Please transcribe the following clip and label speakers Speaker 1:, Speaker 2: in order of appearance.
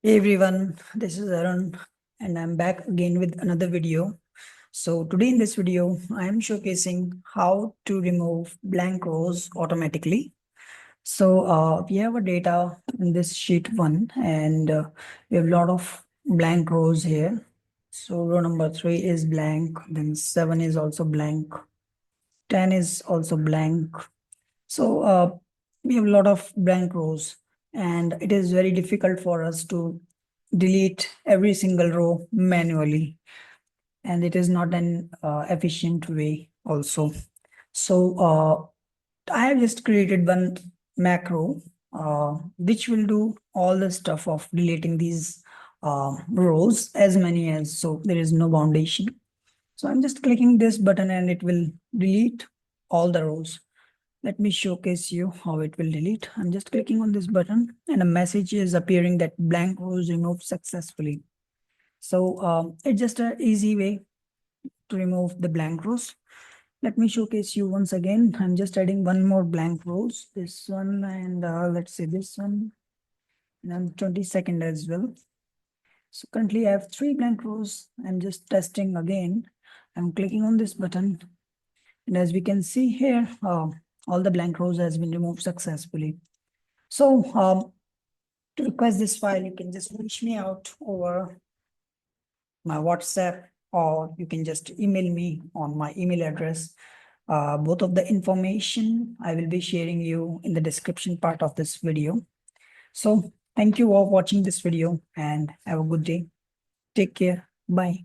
Speaker 1: Hey everyone, this is Arun and I'm back again with another video. So today in this video, I am showcasing how to remove blank rows automatically. So we have a data in this sheet 1 and we have a lot of blank rows here. So row number 3 is blank, then 7 is also blank, 10 is also blank. So we have a lot of blank rows and it is very difficult for us to delete every single row manually, and it is not an efficient way also. So I have just created one macro which will do all the stuff of deleting these rows, as many as, so there is no foundation. So I'm just clicking this button and it will delete all the rows. Let me showcase you how it will delete. I'm just clicking on this button and a message is appearing that blank rows removed successfully. So it's just an easy way to remove the blank rows. Let me showcase you once again. I'm just adding one more blank rows, this one, and let's say this one, and 22nd as well. So currently I have 3 blank rows. I'm just testing again. I'm clicking on this button, and as we can see here, all the blank rows has been removed successfully. So to request this file, you can just reach me out over my WhatsApp, or you can just email me on my email address. Both of the information I will be sharing you in the description part of this video. So thank you for watching this video and have a good day. Take care. Bye.